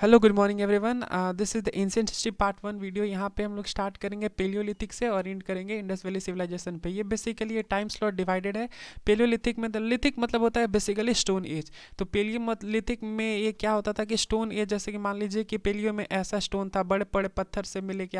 Hello good morning everyone. This is the ancient history part 1 video. यहाँ पे हम लोग स्टार्ट करेंगे पेलियोलिथिक से और एंड करेंगे इंडस वैली सिविलाइजेशन पे। ये बेसिकली ये टाइम स्लॉट डिवाइडेड है। पेलियोलिथिक में लिथिक मतलब होता है बेसिकली स्टोन एज। तो पेलियोलिथिक में ये क्या होता था कि स्टोन एज, जैसे कि मान लीजिए कि पेलियो में ऐसा स्टोन था, बड़े बड़े पत्थर से मिले के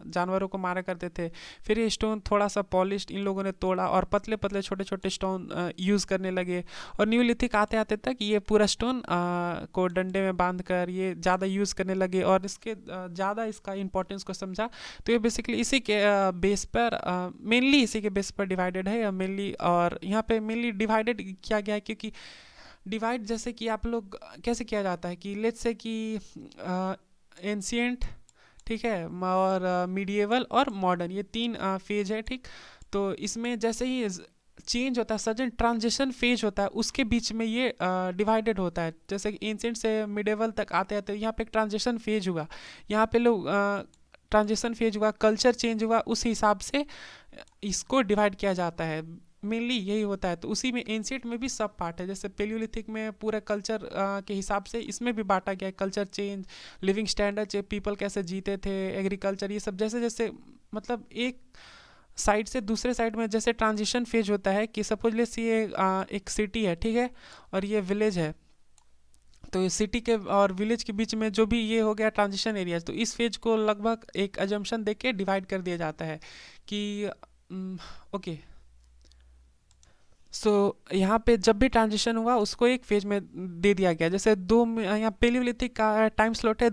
जानवरों को मारा करते थे। फिर ये स्टोन थोड़ा सा पॉलिश्ड इन लोगों ने तोड़ा और पतले पतले छोटे छोटे स्टोन यूज़ करने लगे। और न्यूलिथिक आते आते तक ये पूरा स्टोन को डंडे में बांध कर ये ज़्यादा यूज़ करने लगे और इसके ज़्यादा इसका इंपॉर्टेंस को समझा। तो ये बेसिकली इसी के बेस पर, मेनली इसी के बेस पर डिवाइडेड है मेनली। और यहाँ पे मेनली डिवाइडेड किया गया है क्योंकि डिवाइड जैसे कि आप लोग कैसे किया जाता है कि लेट्स से कि एंशियंट, ठीक है, और मीडिएवल और मॉडर्न, ये तीन फेज है, ठीक। तो इसमें जैसे ही चेंज होता है, सडन ट्रांजिशन फेज होता है, उसके बीच में ये डिवाइडेड होता है। जैसे कि एंशियंट से मिडेवल तक आते आते यहाँ पे एक ट्रांजिशन फेज हुआ। यहाँ पे लोग ट्रांजिशन फेज हुआ, कल्चर चेंज हुआ, उस हिसाब से इसको डिवाइड किया जाता है। मेनली यही होता है। तो उसी में एंशियंट में भी सब पार्ट है। जैसे पेलियोलिथिक में पूरा कल्चर के हिसाब से इसमें भी बांटा गया है। Culture change, living standard, people कैसे जीते थे, एग्रीकल्चर, ये सब जैसे जैसे मतलब एक साइड से दूसरे साइड में जैसे ट्रांजिशन फेज होता है कि सपोजली ये एक सिटी है, ठीक है, और ये विलेज है। तो ये सिटी के और विलेज के बीच में जो भी ये हो गया ट्रांजिशन एरिया, तो इस फेज को लगभग एक अजम्पशन दे के डिवाइड कर दिया जाता है कि ओके। सो यहाँ पे जब भी ट्रांजिशन हुआ उसको एक फेज में दे दिया गया। जैसे यहाँ पेलियोलिथिक का टाइम स्लॉट है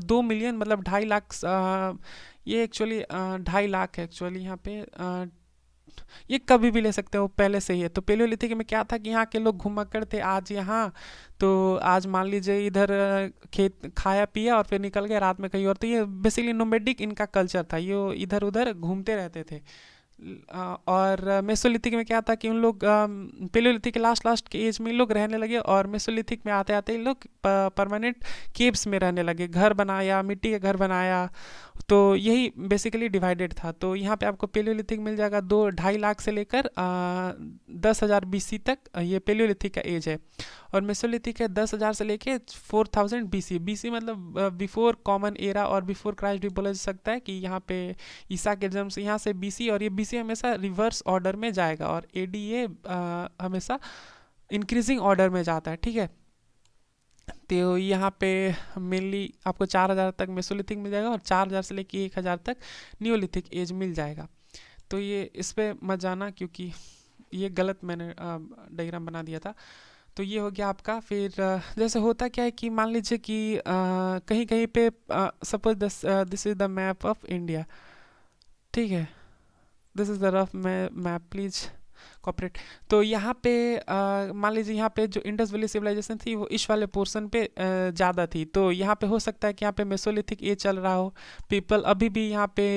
2 मिलियन, मतलब 2.5 लाख। ये एक्चुअली 2.5 लाख है एक्चुअली यहाँ पे। ये कभी भी ले सकते हो, पहले से ही है। तो पेलियोलिथिक में क्या था कि यहाँ के लोग घुमक्कड़ थे आज यहाँ। तो आज मान लीजिए इधर खेत खाया पिया और फिर निकल गए रात में कहीं और। तो ये बेसिकली नोमेडिक इनका कल्चर था, ये इधर उधर घूमते रहते थे। और मेसोलिथिक में क्या था कि उन लोग पेलियोलिथिक के लास्ट लास्ट के एज में इन लोग रहने लगे और मेसोलिथिक में आते आते इन लोग परमानेंट केव्स में रहने लगे, घर बनाया, मिट्टी के घर बनाया। तो यही बेसिकली डिवाइडेड था। तो यहाँ पे आपको पेलियोलिथिक मिल जाएगा 2-2.5 लाख से लेकर 10,000 BC तक, ये पेलियोलिथिक का एज है। और मेसोलिथिक है 10,000 से लेके 4,000 BC। बीसी मतलब बिफोर कॉमन एरा और बिफोर क्राइस्ट भी बोला जा सकता है कि यहाँ पे ईसा के जन्म से यहाँ से बीसी। और ये बीसी हमेशा रिवर्स ऑर्डर में जाएगा और एडी ये हमेशा इंक्रीजिंग ऑर्डर में जाता है, ठीक है। तो यहाँ पे मेनली आपको 4,000 तक मेसोलिथिक मिल जाएगा और 4,000 से लेके 1,000 तक न्यूलिथिक एज मिल जाएगा। तो ये इस पे मत जाना क्योंकि ये गलत मैंने डायग्राम बना दिया था। तो ये हो गया आपका। फिर जैसे होता क्या है कि मान लीजिए कि कहीं कहीं पे suppose this is the map of India, ठीक है। This is the rough map, please cooperate. तो यहाँ पे मान लीजिए यहाँ पे जो इंडस वैली सिविलाइजेशन थी वो इस वाले पोर्शन पे ज़्यादा थी। तो यहाँ पे हो सकता है कि यहाँ पे मेसोलिथिक एज चल रहा हो। पीपल अभी भी यहाँ पे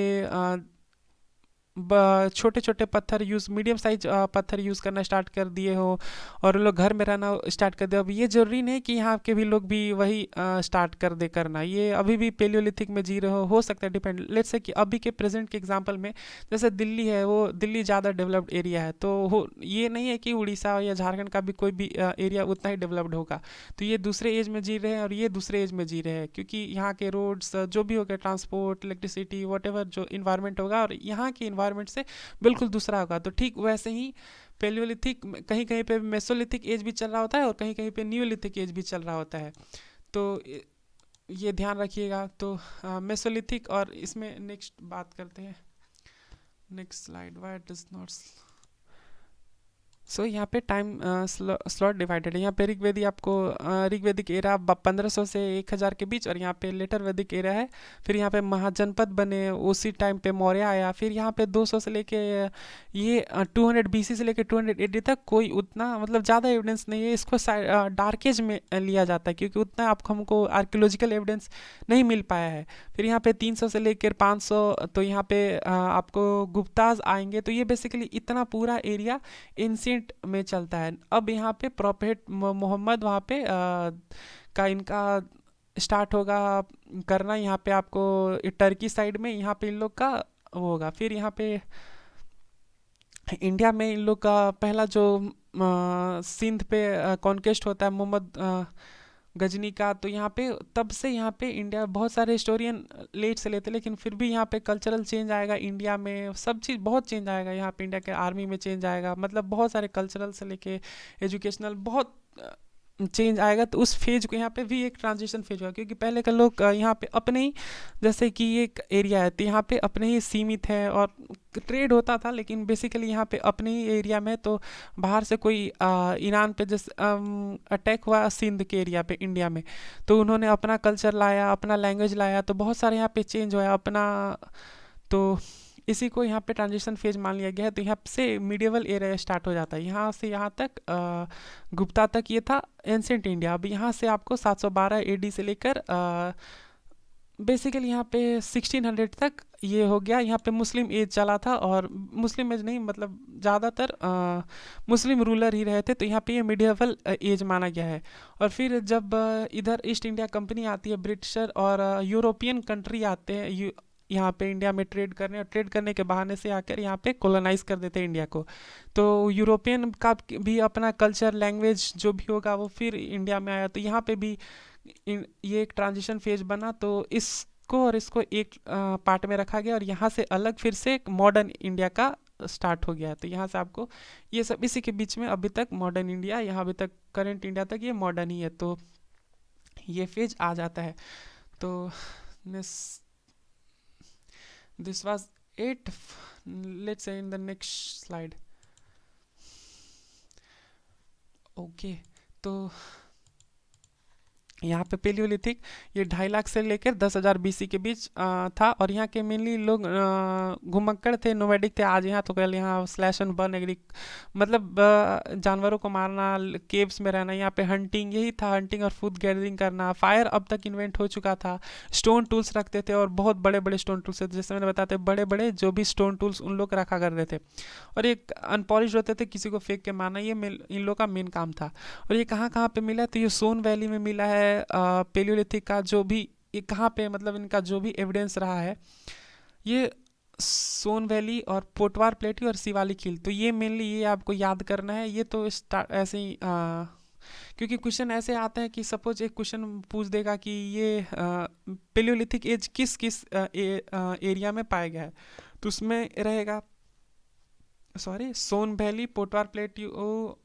छोटे छोटे पत्थर यूज़, मीडियम साइज पत्थर यूज़ करना स्टार्ट कर दिए हो और लोग घर में रहना स्टार्ट कर दिया। अब ये ज़रूरी नहीं कि यहाँ के भी लोग भी वही स्टार्ट कर दे करना, ये अभी भी पेलियोलिथिक में जी रहे हो सकता है। डिपेंड, लेट्स से कि अभी के प्रेजेंट के एग्जांपल में जैसे दिल्ली है, वो दिल्ली ज़्यादा डेवलप्ड एरिया है। तो हो ये नहीं है कि उड़ीसा या झारखंड का भी कोई भी एरिया उतना ही डेवलप्ड होगा। तो ये दूसरे एज में जी रहे हैं और ये दूसरे एज में जी रहे हैं क्योंकि यहाँ के रोड्स जो भी हो गया, ट्रांसपोर्ट, इलेक्ट्रिसिटी, वट जो इन्वायरमेंट होगा और यहाँ के इन्वायरमेंट से बिल्कुल दूसरा होगा। तो ठीक वैसे ही पेलियोलिथिक कहीं कहीं पे मेसोलिथिक एज भी चल रहा होता है और कहीं कहीं पे न्यूलिथिक एज भी चल रहा होता है। तो ये ध्यान रखिएगा। तो मेसोलिथिक, और इसमें नेक्स्ट बात करते हैं। Next slide, why does not. So यहाँ पे टाइम स्लॉट डिवाइडेड है। यहाँ पे ऋग्वेदी आपको ऋग्वेदिक एरा 1500 से 1000 के बीच, और यहाँ पे लेटर वैदिक एरा है। फिर यहाँ पे महाजनपद बने, उसी टाइम पे मौर्य आया। फिर यहाँ पे 200 से लेके ये 200 BC से लेके 280 तक कोई उतना मतलब ज़्यादा एविडेंस नहीं है। इसको डार्क एज में लिया जाता है क्योंकि उतना आपको हमको आर्कियोलॉजिकल एविडेंस नहीं मिल पाया है। फिर यहाँ पे 300 से लेकर 500, तो यहाँ पे आपको गुप्ताज आएंगे। तो ये बेसिकली इतना पूरा एरिया एंशियंट में चलता है। अब यहाँ पे प्रॉफेट मोहम्मद वहाँ पे का इनका स्टार्ट होगा करना। यहाँ पे आपको टर्की साइड में यहाँ पे इन लोग का वो होगा। फिर यहाँ पे इंडिया में इन लोग का पहला जो सिंध पे कॉन्केस्ट होता है मोहम्मद गजनी का। तो यहाँ पे तब से यहाँ पे इंडिया बहुत सारे हिस्टोरियन लेट से लेते, लेकिन फिर भी यहाँ पे कल्चरल चेंज आएगा इंडिया में, सब चीज़ बहुत चेंज आएगा यहाँ पे। इंडिया के आर्मी में चेंज आएगा, मतलब बहुत सारे कल्चरल से लेके एजुकेशनल बहुत चेंज आएगा। तो उस फेज को यहाँ पे भी एक ट्रांजिशन फेज हुआ, क्योंकि पहले का लोग यहाँ पे अपने ही, जैसे कि एक एरिया है तो यहाँ पे अपने ही सीमित है और ट्रेड होता था, लेकिन बेसिकली यहाँ पे अपने ही एरिया में, तो बाहर से कोई ईरान पे जैसे अटैक हुआ सिंध के एरिया पे इंडिया में, तो उन्होंने अपना कल्चर लाया, अपना लैंग्वेज लाया, तो बहुत सारे यहाँ पे चेंज हुआ अपना। तो इसी को यहाँ पे ट्रांजिशन फेज मान लिया गया है। तो यहाँ से मिडिवल एरा स्टार्ट हो जाता है, यहाँ से यहाँ तक गुप्ता तक ये था एंसेंट इंडिया। अब यहाँ से आपको 712 एडी से लेकर बेसिकली यहाँ पे 1600 तक ये हो गया। यहाँ पे मुस्लिम एज चला था, और मुस्लिम एज नहीं मतलब ज़्यादातर मुस्लिम रूलर ही रहे थे, तो यहाँ पे ये मिडिवल एज माना गया है। और फिर जब इधर ईस्ट इंडिया कंपनी आती है, ब्रिटिशर और यूरोपियन कंट्री आते हैं यहाँ पे इंडिया में ट्रेड करने, और ट्रेड करने के बहाने से आकर यहाँ पे कॉलोनाइज कर देते हैं इंडिया को। तो यूरोपियन का भी अपना कल्चर लैंग्वेज जो भी होगा वो फिर इंडिया में आया, तो यहाँ पे भी ये एक ट्रांजिशन फेज बना। तो इसको और इसको एक पार्ट में रखा गया, और यहाँ से अलग फिर से एक मॉडर्न इंडिया का स्टार्ट हो गया। तो यहाँ से आपको ये सब इसी के बीच में अभी तक मॉडर्न इंडिया, यहाँ अभी तक करंट इंडिया तक ये मॉडर्न ही है, तो ये फेज आ जाता है। तो this was it. Let's say in the next slide. Okay तो यहाँ पे पेलियोलिथिक ये 2.5 लाख से लेकर 10,000 बीसी के बीच था, और यहाँ के मेनली लोग घुमक्कड़ थे, नोमैडिक थे। आज यहाँ तो कल यहाँ स्लैश एंड बर्न एग्री, मतलब जानवरों को मारना, केव्स में रहना, यहाँ पे हंटिंग यही था, हंटिंग और फूड गैदरिंग करना। फायर अब तक इन्वेंट हो चुका था। स्टोन टूल्स रखते थे, और बहुत बड़े बड़े स्टोन टूल्स थे, जैसे मैंने बताते बड़े बड़े जो भी स्टोन टूल्स उन लोग रखा करते थे, और एक अनपॉलिश होते थे, किसी को फेंक के मारना, ये इन लोग का मेन काम था। और ये कहाँ कहाँ पे मिला, तो ये सोन वैली में मिला है पेलियोलिथिक का जो भी, ये कहाँ पे मतलब इनका जो भी एविडेंस रहा है, ये सोन वैली और पोटवार प्लेटी और शिवालिक हिल। तो ये मेनली ये आपको याद करना है। ये तो ऐसे ही क्योंकि क्वेश्चन ऐसे आते हैं कि सपोज एक क्वेश्चन पूछ देगा कि ये पेलियोलिथिक एज किस किस एरिया में पाया गया है, तो उसमें रहेगा सोन वैली, पोटवार प्लेट्यू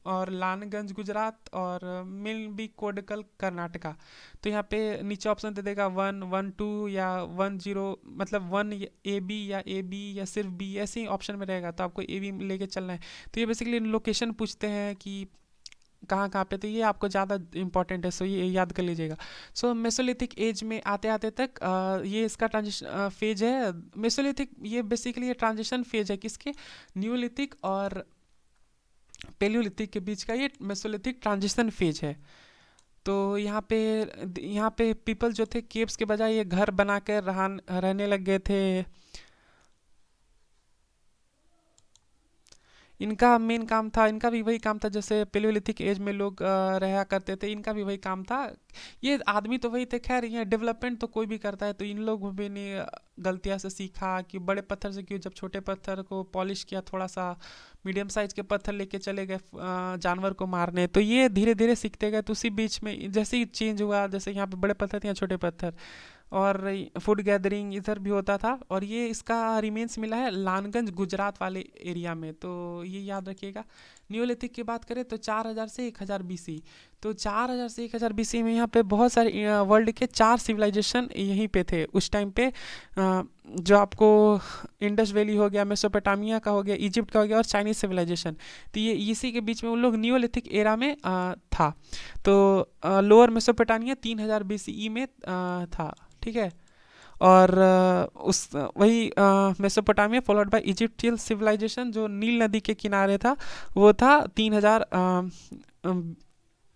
और लानगंज गुजरात, और मिलबी कोडकल कर्नाटका। तो यहाँ पे नीचे ऑप्शन दे देगा 1, 1, 2 या 1, 0, मतलब 1 ए बी या ए बी या सिर्फ बी, ऐसे ही ऑप्शन में रहेगा, तो आपको ए बी लेके चलना है। तो ये बेसिकली लोकेशन पूछते हैं कि कहाँ कहाँ पे, तो ये आपको ज़्यादा इंपॉर्टेंट है, सो ये याद कर लीजिएगा। सो मेसोलिथिक एज में आते आते तक ये इसका ट्रांजिशन फेज है। मेसोलिथिक ये बेसिकली ये ट्रांजिशन फेज है किसके, न्यूलिथिक और पेलियोलिथिक के बीच का ये मेसोलिथिक ट्रांजिशन फेज है। तो यहाँ पे पीपल जो थे केव्स के बजाय ये घर बनाकर रहने लग गए थे। इनका मेन काम था, इनका भी वही काम था जैसे पेलियोलिथिक एज में लोग रहा करते थे, इनका भी वही काम था। ये आदमी तो वही थे, खैर ये डेवलपमेंट तो कोई भी करता है, तो इन लोगों भी ने गलतियाँ से सीखा कि बड़े पत्थर से क्यों, जब छोटे पत्थर को पॉलिश किया, थोड़ा सा मीडियम साइज के पत्थर लेके चले गए जानवर को मारने, तो ये धीरे धीरे सीखते गए। तो उसी बीच में जैसे ही चेंज हुआ, जैसे यहाँ पे बड़े पत्थर थे, यहाँ छोटे पत्थर, और फूड गैदरिंग इधर भी होता था। और ये इसका रिमेन्स मिला है लानगंज गुजरात वाले एरिया में, तो ये याद रखिएगा। न्यूलिथिक की बात करें तो 4000 से 1000 बीसी, तो 4000 से 1000 बीसी में यहाँ पे बहुत सारे वर्ल्ड के 4 सिविलाइजेशन यहीं पे थे उस टाइम पे। जो आपको इंडस वैली हो गया, मेसोपोटामिया का हो गया, इजिप्ट का हो गया, और चाइनीज सिविलाइजेशन, तो ये इसी के बीच में उन लोग न्यूलिथिक एरा में था। तो लोअर मेसोपोटामिया 3000 बीसीई में था, ठीक है। और उस वही मेसोपोटामिया फॉलोड बाय इजिप्टियल सिविलाइजेशन जो नील नदी के किनारे था, वो था 3000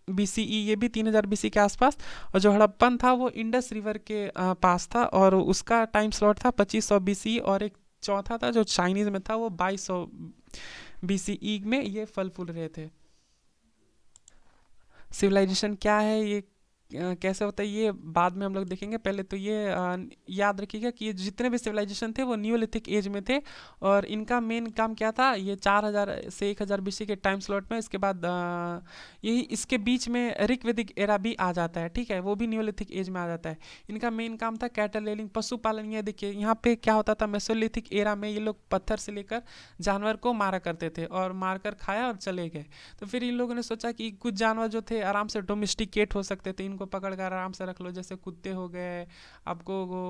बीसीई, ये भी 3000 बीसी के आसपास। और जो हड़प्पन था वो इंडस रिवर के पास था, और उसका टाइम स्लॉट था 2500 बीसी। और एक चौथा था जो चाइनीज में था, वो 2200 बीसीई में ये फल फूल रहे थे। सिविलाइजेशन क्या है, ये कैसे होता है ये बाद में हम लोग देखेंगे। पहले तो ये याद रखिएगा कि ये जितने भी सिविलाइजेशन थे वो न्यूलिथिक एज में थे, और इनका मेन काम क्या था, ये 4000 से 1000 बीसी के टाइम स्लॉट में। इसके बाद यही इसके बीच में ऋग्वैदिक एरा भी आ जाता है, ठीक है, वो भी न्यूलिथिक एज में आ जाता है। इनका मेन काम था कैटल रेलिंग, पशुपालन। ये देखिए यहाँ पे क्या होता था, मेसोलिथिक एरा में ये लोग पत्थर से लेकर जानवर को मारा करते थे और मारकर खाया और चले गए। तो फिर इन लोगों ने सोचा कि कुछ जानवर जो थे आराम से डोमेस्टिकेट हो सकते थे, इनको पकड़ कर आराम से रख लो, जैसे कुत्ते हो गए, आपको वो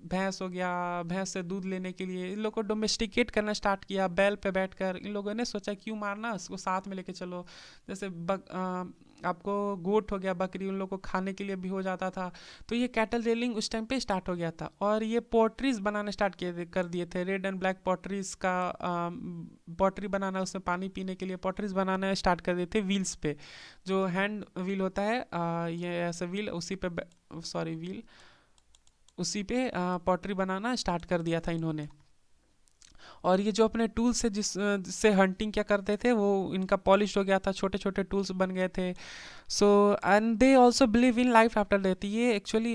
भैंस हो गया, भैंस से दूध लेने के लिए इन लोगों को डोमेस्टिकेट करना स्टार्ट किया। बैल पे बैठकर इन लोगों ने सोचा क्यों मारना, उसको साथ में लेके चलो। जैसे आपको गोट हो गया, बकरी, उन लोगों को खाने के लिए भी हो जाता था। तो ये कैटल रेलिंग उस टाइम पे स्टार्ट हो गया था, और ये पॉटरीज बनाना स्टार्ट किए कर दिए थे। रेड एंड ब्लैक पॉटरीज का पॉटरी बनाना, उसमें पानी पीने के लिए पॉटरीज बनाना स्टार्ट कर दिए थे व्हील्स पे। जो हैंड व्हील होता है, ये ऐसा व्हील, उसी पे सॉरी व्हील, उसी पे पॉटरी बनाना स्टार्ट कर दिया था इन्होंने। और ये जो अपने टूल्स से जिससे हंटिंग क्या करते थे, वो इनका पॉलिश हो गया था, छोटे छोटे टूल्स बन गए थे। So and they also believe in life after death. ये एक्चुअली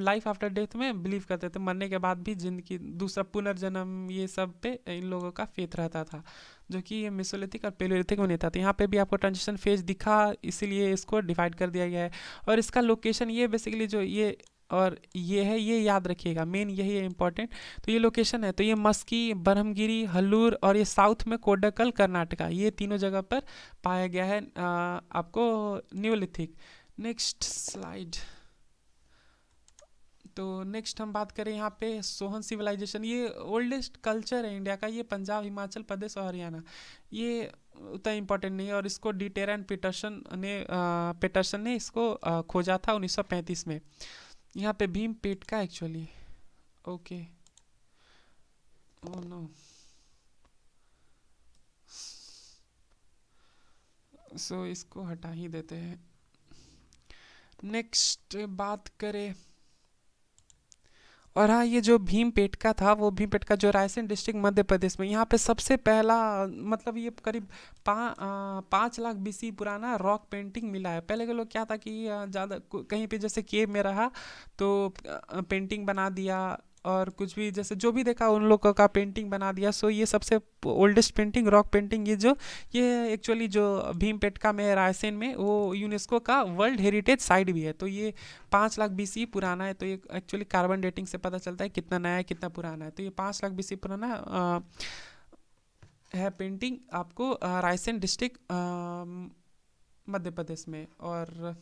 लाइफ आफ्टर डेथ में बिलीव करते थे, मरने के बाद भी जिंदगी, दूसरा पुनर्जन्म, ये सब पे इन लोगों का फेथ रहता था, जो कि ये मेसोलिथिक और पेलोलिथिक में नहीं था। तो यहाँ पे भी आपको ट्रांजिशन फेज दिखा, इसीलिए इसको डिवाइड कर दिया गया है। और इसका लोकेशन ये बेसिकली जो ये और ये है, ये याद रखिएगा, मेन यही है इंपॉर्टेंट। तो ये लोकेशन है, तो ये मस्की, ब्रह्मगिरी, हल्लूर, और ये साउथ में कोडक्कल कर्नाटका, ये तीनों जगह पर पाया गया है आपको न्यूलिथिक। Next slide. तो नेक्स्ट हम बात करें यहाँ पे सोहन सिविलाइजेशन। ये ओल्डेस्ट कल्चर है इंडिया का, ये पंजाब, हिमाचल प्रदेश और हरियाणा। ये उतना इम्पोर्टेंट नहीं है, और इसको डिटेरा एंड पेटरसन ने इसको खोजा था 1935 में। यहाँ पे भीम पेट का एक्चुअली, ओके, ओह नो, सो इसको हटा ही देते हैं। नेक्स्ट बात करें, और हाँ, ये जो भीमपेटका था, वो भीमपेटका जो रायसेन डिस्ट्रिक्ट मध्य प्रदेश में, यहाँ पे सबसे पहला, मतलब ये करीब 5 लाख बीसी पुराना रॉक पेंटिंग मिला है। पहले के लोग क्या था कि ज़्यादा कहीं पे जैसे केव में रहा तो पेंटिंग बना दिया, और कुछ भी जैसे जो भी देखा उन लोगों का पेंटिंग बना दिया। सो ये सबसे ओल्डेस्ट पेंटिंग, रॉक पेंटिंग, ये एक्चुअली जो भीमपेटका में, रायसेन में, वो यूनेस्को का वर्ल्ड हेरिटेज साइट भी है। तो ये 5 लाख बीसी पुराना है। तो ये एक्चुअली कार्बन डेटिंग से पता चलता है कितना नया है, कितना पुराना है। तो ये 5 लाख बीसी पुराना है पेंटिंग, आपको रायसेन डिस्ट्रिक्ट मध्य प्रदेश में। और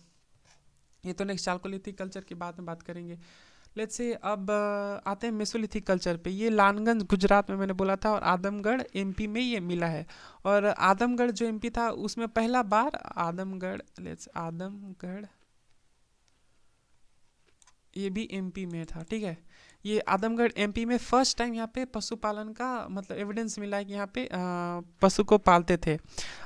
ये तो नेक्स्ट चालकोलिथिक कल्चर की बाद में बात करेंगे। लेट्स से अब आते हैं मेसोलिथिक कल्चर पे। ये लालगंज गुजरात में मैंने बोला था, और आदमगढ़ एमपी में ये मिला है। और आदमगढ़ जो एमपी था, उसमें पहला बार आदमगढ़ ये भी एमपी में था, ठीक है। ये आदमगढ़ एमपी में फर्स्ट टाइम यहाँ पे पशुपालन का मतलब एविडेंस मिला है कि यहाँ पे पशु को पालते थे।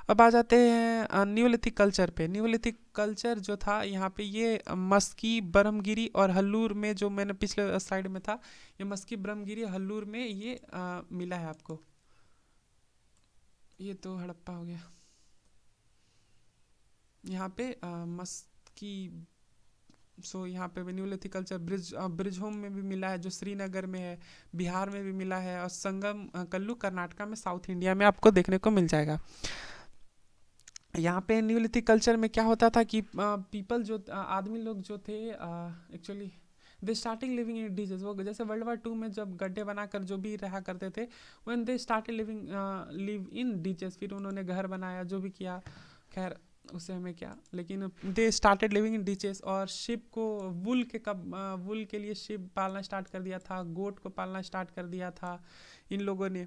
अब आ जाते हैं न्यूलिथिक कल्चर पे। न्यूलिथिक कल्चर जो था यहाँ पे, ये मस्की, ब्रह्मगिरी और हल्लूर में, जो मैंने पिछले स्लाइड में था, ये मस्की, ब्रह्मगिरी, हल्लूर में ये मिला है आपको। ये तो हड़प्पा हो गया। यहाँ पे मस्की, सो यहाँ पे न्यूलिथिक कल्चर ब्रिजहोम में भी मिला है, जो श्रीनगर में है, बिहार में भी मिला है, और संगम कल्लू कर्नाटका में, साउथ इंडिया में आपको देखने को मिल जाएगा। यहाँ पे न्यूलिथिक कल्चर में क्या होता था कि पीपल जो आदमी लोग जो थे, actually they starting living in DJs. वो जैसे वर्ल्ड वार 2 में जब गड्ढे बनाकर जो भी रहा करते थे, when they started live in DJs, फिर उन्होंने घर बनाया, जो भी किया, खैर उससे हमें क्या, लेकिन दे स्टार्टेड लिविंग इन डीचेस। और शिप को वुल के लिए शिप पालना स्टार्ट कर दिया था, गोट को पालना स्टार्ट कर दिया था इन लोगों ने।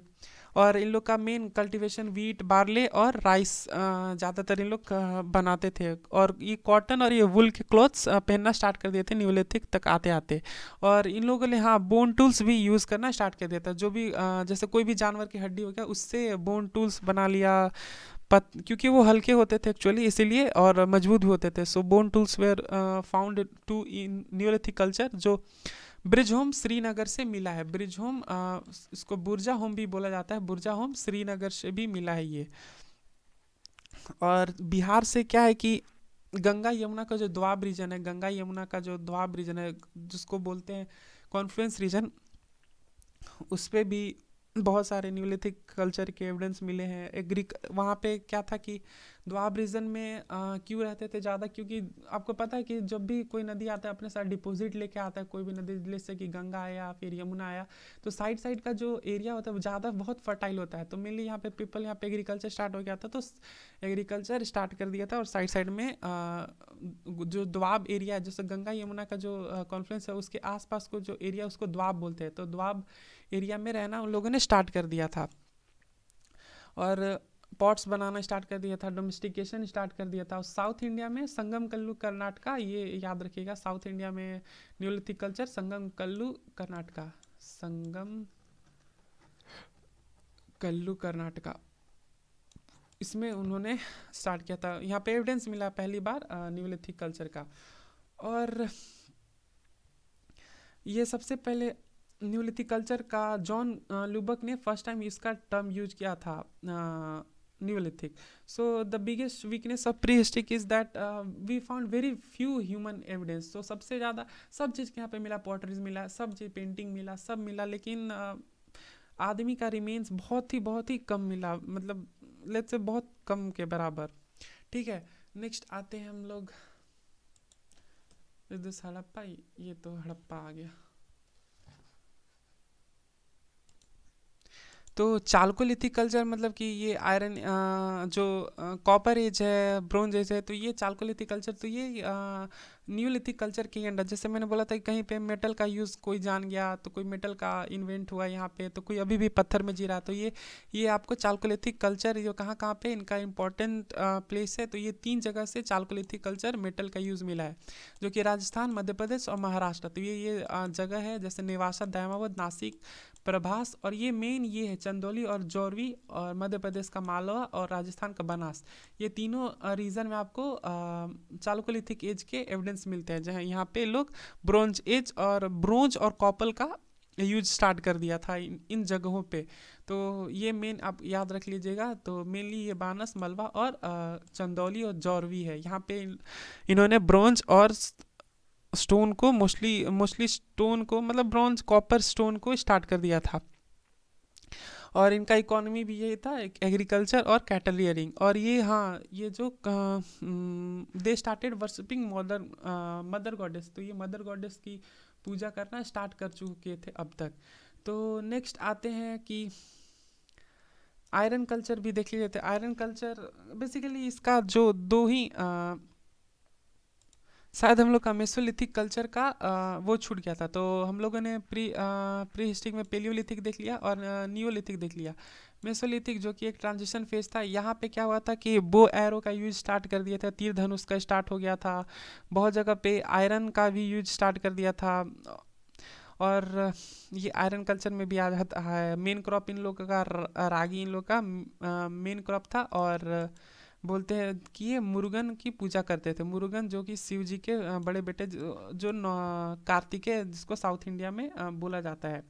और इन लोग का मेन कल्टीवेशन वीट, बार्ले और राइस ज़्यादातर इन लोग बनाते थे। और ये कॉटन और ये वुल के क्लॉथ्स पहनना स्टार्ट कर दिए थे न्यूलिथिक तक आते आते। और इन लोगों ने हाँ बोन टूल्स भी यूज़ करना स्टार्ट कर दिया था। जो भी जैसे कोई भी जानवर की हड्डी हो गया, उससे बोन टूल्स बना लिया, क्योंकि वो हल्के होते थे एक्चुअली, इसीलिए, और मजबूत भी होते थे। So bone tools were found too in neolithic culture, जो ब्रिज होम श्रीनगर से मिला है। ब्रिज होम इसको बुर्जा होम भी बोला जाता है, बुर्जा होम श्रीनगर से भी मिला है ये। और बिहार से क्या है कि गंगा यमुना का जो द्वाब रीजन है, गंगा यमुना का जो द्वाब रीजन है, जिसको बोलते हैं कॉन्फ्लुएंस रीजन, उस पे भी बहुत सारे न्यूलिथिक कल्चर के एविडेंस मिले हैं। एग्री वहाँ पे क्या था कि द्वाब रीजन में क्यों रहते थे ज़्यादा, क्योंकि आपको पता है कि जब भी कोई नदी आता है अपने साथ डिपॉजिट लेके आता है, कोई भी नदी जैसे कि गंगा आया फिर यमुना आया, तो साइड साइड का जो एरिया होता है वो ज़्यादा बहुत फर्टाइल होता है। तो मेनली यहाँ पे पीपल, यहाँ पे एग्रीकल्चर स्टार्ट हो गया था, तो एग्रीकल्चर स्टार्ट कर दिया था। और साइड साइड में जो द्वाब एरिया है, जैसे गंगा यमुना का जो कॉन्फ्लुएंस है उसके आसपास को जो एरिया उसको द्वाब बोलते हैं, तो द्वाब एरिया में रहना उन लोगों ने स्टार्ट कर दिया था। और पॉट्स बनाना स्टार्ट कर दिया था, डोमेस्टिकेशन स्टार्ट कर दिया था। और साउथ इंडिया में संगम कल्लू कर्नाटका, ये याद रखिएगा, साउथ इंडिया में न्यूलिथिक कल्चर संगम कल्लू कर्नाटका, संगम कल्लू कर्नाटका, इसमें उन्होंने स्टार्ट किया था। यहाँ पे एविडेंस मिला पहली बार न्यूलिथिक कल्चर का। और ये सबसे पहले न्यूलिथिक कल्चर का जॉन लुबक ने फर्स्ट टाइम इसका टर्म यूज किया था, neolithic. So the biggest weakness of prehistoric is that we found very few human evidence. तो सबसे ज़्यादा सब चीज़ यहाँ पे मिला, पॉटरीज मिला, सब चीज़ पेंटिंग मिला, सब मिला, लेकिन आदमी का रिमेन्स बहुत ही कम मिला, मतलब लेट्स से बहुत कम के बराबर। ठीक है, नेक्स्ट आते हैं हम लोग दिस हड़प्पा, ये तो हड़प्पा आ गया। तो चालकोलिथिक कल्चर मतलब कि ये आयरन जो कॉपर एज है, ब्रोंज एज है, तो ये चालकोलिथिक कल्चर, तो ये न्यूलिथिक कल्चर के अंडर, जैसे मैंने बोला था कि कहीं पे मेटल का यूज़ कोई जान गया तो कोई मेटल का इन्वेंट हुआ यहाँ पे, तो कोई अभी भी पत्थर में जी रहा, तो ये आपको चालकोलिथिक कल्चर जो कहाँ कहाँ पे इनका इंपॉर्टेंट प्लेस है, तो ये 3 जगह से चालकोलिथिक कल्चर मेटल का यूज़ मिला है, जो कि राजस्थान, मध्य प्रदेश और महाराष्ट्र। तो ये जगह है, जैसे नेवासा, दयामावत, नासिक, प्रभास, और ये मेन ये है चंदौली और जौरवी, और मध्य प्रदेश का मालवा और राजस्थान का बनास। ये तीनों रीजन में आपको चालकोलिथिक एज के एविडेंस मिलते हैं, जहाँ यहाँ पे लोग ब्रोंज एज और ब्रोंज और कॉपर का यूज स्टार्ट कर दिया था इन जगहों पे। तो ये मेन आप याद रख लीजिएगा। तो मेनली ये बानस, मलवा और चंदौली और जौरवी है, यहाँ पे इन्होंने ब्रोंज और स्टोन को मोस्टली स्टोन को, मतलब ब्रॉन्ज कॉपर स्टोन को स्टार्ट कर दिया था। और इनका इकोनॉमी भी यही था, एग्रीकल्चर और कैटल रियरिंग। और ये हाँ, ये जो they started worshipping mother goddess, तो ये मदर गॉडेस की पूजा करना स्टार्ट कर चुके थे अब तक। तो नेक्स्ट आते हैं कि आयरन कल्चर भी देख लीजिए। थे आयरन कल्चर बेसिकली इसका जो दो ही शायद हम लोग का मेसोलिथिक कल्चर का वो छूट गया था, तो हम लोगों ने प्री हिस्ट्री में पेलियोलिथिक देख लिया और नियोलिथिक देख लिया। मेसोलिथिक जो कि एक ट्रांजिशन फेज था, यहाँ पे क्या हुआ था कि बो एरो का यूज स्टार्ट कर दिया था, तीर धनुष का स्टार्ट हो गया था, बहुत जगह पे आयरन का भी यूज स्टार्ट कर दिया था। और ये आयरन कल्चर में भी आ जाता है। मेन क्रॉप इन लोगों का रागी इन लोग का मेन क्रॉप था। और बोलते हैं कि ये मुरुगन की पूजा करते थे, मुरुगन जो कि शिव जी के बड़े बेटे जो कार्तिकेय, जिसको साउथ इंडिया में बोला जाता है।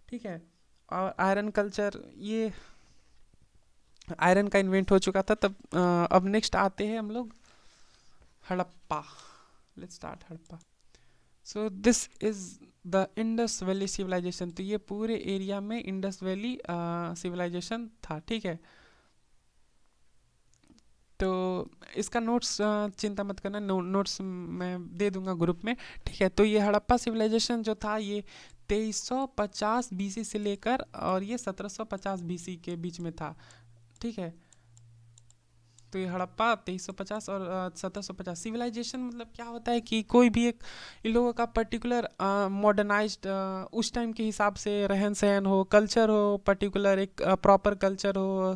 ठीक है, और आयरन कल्चर, ये आयरन का इन्वेंट हो चुका था तब। अब नेक्स्ट आते हैं हम लोग Harappa. Let's start Harappa. So this is the Indus valley civilisation. तो ये पूरे एरिया में इंडस वैली सिविलाइजेशन था। ठीक है, तो इसका नोट्स चिंता मत करना, नोट्स मैं दे दूंगा ग्रुप में। ठीक है, तो ये हड़प्पा सिविलाइजेशन जो था ये 2350 बीसी से लेकर और ये 1750 बीसी के बीच में था। ठीक है, तो ये हड़प्पा 2350 और 1750 सिविलाइजेशन मतलब क्या होता है कि कोई भी एक इन लोगों का पर्टिकुलर मॉडर्नाइज्ड उस टाइम के हिसाब से रहन सहन हो, कल्चर हो, पर्टिकुलर एक प्रॉपर कल्चर हो